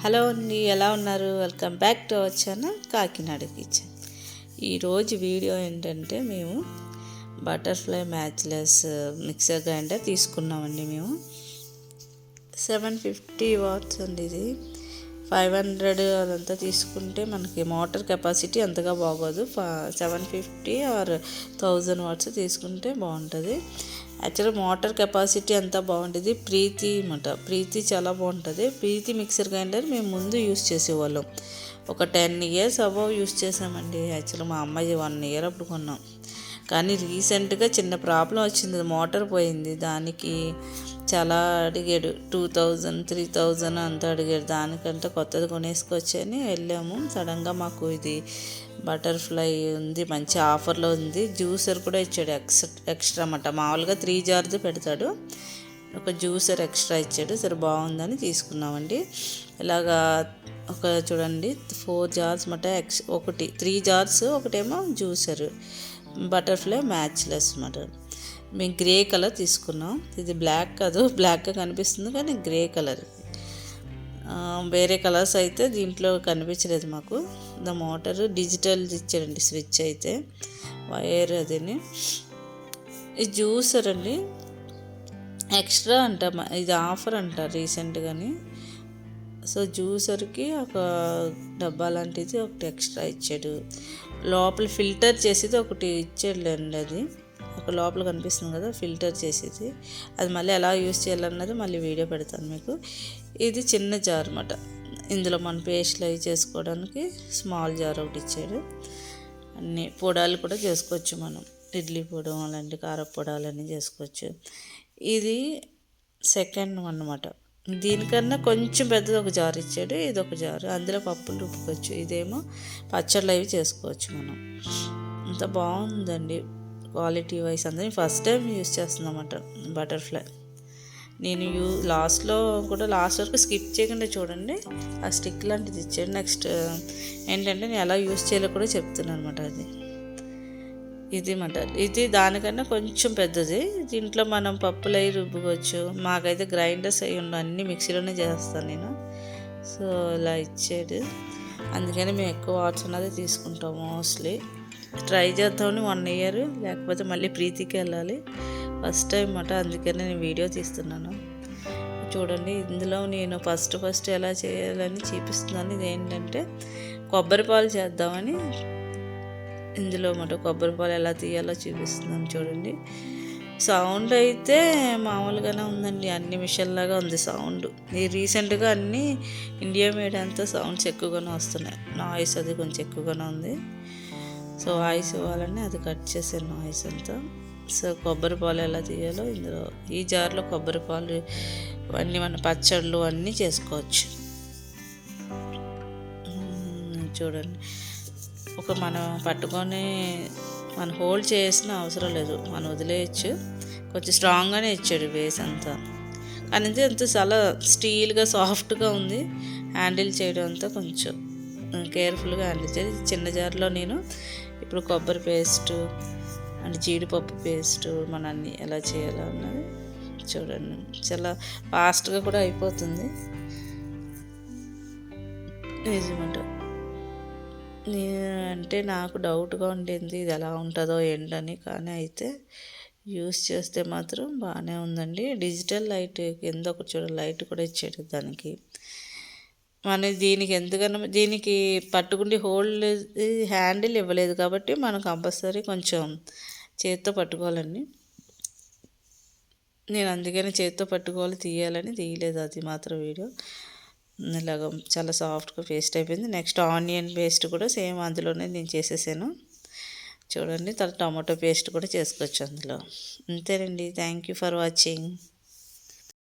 Hello అండి, ఎలా ఉన్నారు? Welcome back to our channel Kakinada kitchen. ఈరోజు వీడియో ఏంటంటే మేము బటర్ఫ్లై మ్యాచ్లెస్ మిక్సర్ గ్రైండర్ తీసుకున్నామండి. మేము 750 వాట్స్ అండి. ఇది 500 అదంతా తీసుకుంటే మనకి మోటార్ కెపాసిటీ అంతగా బాగోదు. 750 ఆర్ 1000 వాట్స్ తీసుకుంటే బాగుంటుంది. యాక్చువల్గా మోటార్ కెపాసిటీ అంతా బాగుంటుంది. ప్రీతి చాలా బాగుంటుంది. ప్రీతి మిక్సర్ గ్రైండర్ మేము ముందు యూస్ చేసేవాళ్ళం. ఒక 10 ఇయర్స్ అబవ్ యూస్ చేసామండి. యాక్చువల్గా మా అమ్మాయి 1 ఇయర్ అప్పుడు కొన్నాం. కానీ రీసెంట్గా చిన్న ప్రాబ్లం వచ్చింది, మోటార్ పోయింది. దానికి చాలా అడిగాడు, 2000 3000 అంతా అడిగాడు. దానికంటే కొత్తది కొనేసుకొచ్చని వెళ్ళాము. సడన్గా మాకు ఇది బటర్ఫ్లై ఉంది, మంచి ఆఫర్లో ఉంది. జ్యూసర్ కూడా ఇచ్చాడు, ఎక్స్ట్రా అన్నమాట. మామూలుగా 3 జార్స్ పెడతాడు, ఒక జ్యూసర్ ఎక్స్ట్రా ఇచ్చాడు. సరే బాగుందని తీసుకున్నామండి. ఇలాగా ఒక చూడండి 4 జార్స్ అన్నమాట. ఒకటి 3 జార్స్, ఒకటేమో జ్యూసర్. బటర్ఫ్లై మ్యాచ్లెస్ అన్నమాట. మేము గ్రే కలర్ తీసుకున్నాం. ఇది బ్లాక్ కాదు, బ్లాక్గా కనిపిస్తుంది కానీ గ్రే కలర్. వేరే కలర్స్ అయితే దీంట్లో కనిపించలేదు మాకు. మోటార్ డిజిటల్ ఇచ్చాడండి, స్విచ్ అయితే వైర్ అదని. ఇది జ్యూసర్ అండి, ఎక్స్ట్రా అంట. ఇది ఆఫర్ అంట రీసెంట్గాని. సో జ్యూసర్కి ఒక డబ్బా లాంటిది ఒకటి ఎక్స్ట్రా ఇచ్చాడు. లోపల ఫిల్టర్ చేసేది ఒకటి ఇచ్చాడులేండి. అది ఒక లోపల కనిపిస్తుంది కదా, ఫిల్టర్ చేసేది. అది మళ్ళీ ఎలా యూస్ చేయాలన్నది మళ్ళీ వీడియో పెడతాను మీకు. ఇది చిన్న జార్ అన్నమాట. ఇందులో మన పేస్ట్లు అవి చేసుకోవడానికి స్మాల్ జార్ ఒకటి ఇచ్చాడు. అన్ని పొడాలు కూడా చేసుకోవచ్చు మనం. ఇడ్లీ పొడి అలాంటి కారపొడాలన్నీ చేసుకోవచ్చు. ఇది సెకండ్ అన్నమాట. దీనికన్నా కొంచెం పెద్దది ఒక జార్ ఇచ్చాడు. ఇది ఒక జారు, అందులో పప్పులు రుబ్బుకోవచ్చు. ఇదేమో పచ్చళ్ళు అవి చేసుకోవచ్చు మనం. అంత బాగుందండి క్వాలిటీ వైజ్. అందరం ఫస్ట్ టైం యూస్ చేస్తున్నామన్నమాట బటర్ఫ్లై. నేను లాస్ట్ వరకు స్కిప్ చేయకుండా చూడండి. ఆ స్టిక్ లాంటిది ఇచ్చాడు. నెక్స్ట్ ఏంటంటే నేను ఎలా యూస్ చేయాలో కూడా చెప్తున్నాను అనమాట. ఇది అన్నమాట. ఇది దానికన్నా కొంచెం పెద్దది. దీంట్లో మనం పప్పులు అవి రుబ్బుకోవచ్చు. మాకైతే గ్రైండర్స్ అవి ఉండవు, అన్నీ మిక్సీలోనే చేస్తాను నేను. సో ఇలా ఇచ్చాడు. అందుకని మేము ఎక్కువ వాట్స్ ఉన్నది తీసుకుంటాం మోస్ట్లీ. ట్రై చేద్దామని 1 ఇయర్, లేకపోతే మళ్ళీ ప్రీతికి వెళ్ళాలి. ఫస్ట్ టైం అన్నమాట, అందుకని నేను వీడియో తీస్తున్నాను. చూడండి, ఇందులో నేను ఫస్ట్ ఎలా చేయాలని చూపిస్తున్నాను. ఇది ఏంటంటే కొబ్బరి పాలు చేద్దామని ఇందులో అన్నమాట. కొబ్బరి పాలు ఎలా తీయాలో చూపిస్తున్నాను చూడండి. సౌండ్ అయితే మామూలుగానే ఉందండి, అన్ని మిషన్లాగా ఉంది సౌండ్. ఈ రీసెంట్గా అన్నీ ఇండియా మేడ్ అంతా సౌండ్స్ ఎక్కువగానే వస్తున్నాయి. నాయిస్ అది కొంచెం ఎక్కువగానే ఉంది. సో వాయిస్ ఇవ్వాలని అది కట్ చేసాను నాయిస్ అంతా. సో కొబ్బరి పాలు ఎలా తీయాలో ఇందులో ఈ జార్లో కొబ్బరి పాలు అన్నీ మన పచ్చళ్ళు అన్నీ చేసుకోవచ్చు. చూడండి, మనం పట్టుకొని మనం హోల్డ్ చేసిన అవసరం లేదు, మనం వదిలేయచ్చు. కొంచెం స్ట్రాంగ్గానే ఇచ్చాడు బేస్ అంతా. కానీ అంత చాలా స్టీల్గా సాఫ్ట్గా ఉంది. హ్యాండిల్ చేయడం అంతా కొంచెం కేర్ఫుల్గా హ్యాండిల్ చేయాలి. చిన్న జార్లో నేను ఇప్పుడు కొబ్బరి పేస్టు అండ్ జీడిపప్పు పేస్టు మన అన్నీ ఎలా చేయాలో అన్నది చూడండి. చాలా ఫాస్ట్గా కూడా అయిపోతుంది నిజమంట. అంటే నాకు డౌట్గా ఉండేది ఇది ఎలా ఉంటుందో ఏంటని. కానీ అయితే యూస్ చేస్తే మాత్రం బాగానే ఉందండి. డిజిటల్ లైట్ కింద ఒక లైట్ కూడా ఇచ్చాడు దానికి. మన దీనికి పట్టుకుంటే హోల్డ్ హ్యాండిల్ ఇవ్వలేదు కాబట్టి మనం కంపల్సరీ కొంచెం చేతితో పట్టుకోవాలండి. నేను అందుకని చేతితో పట్టుకోవాలి, తీయాలని తీయలేదు. అది మాత్రం వీడియో ఇలాగ చాలా సాఫ్ట్గా పేస్ట్ అయిపోయింది. నెక్స్ట్ ఆనియన్ పేస్ట్ కూడా సేమ్ అందులోనే నేను చేసేసాను చూడండి. తర్వాత టమాటో పేస్ట్ కూడా చేసుకోవచ్చు అందులో. అంతేనండి. Thank you for watching.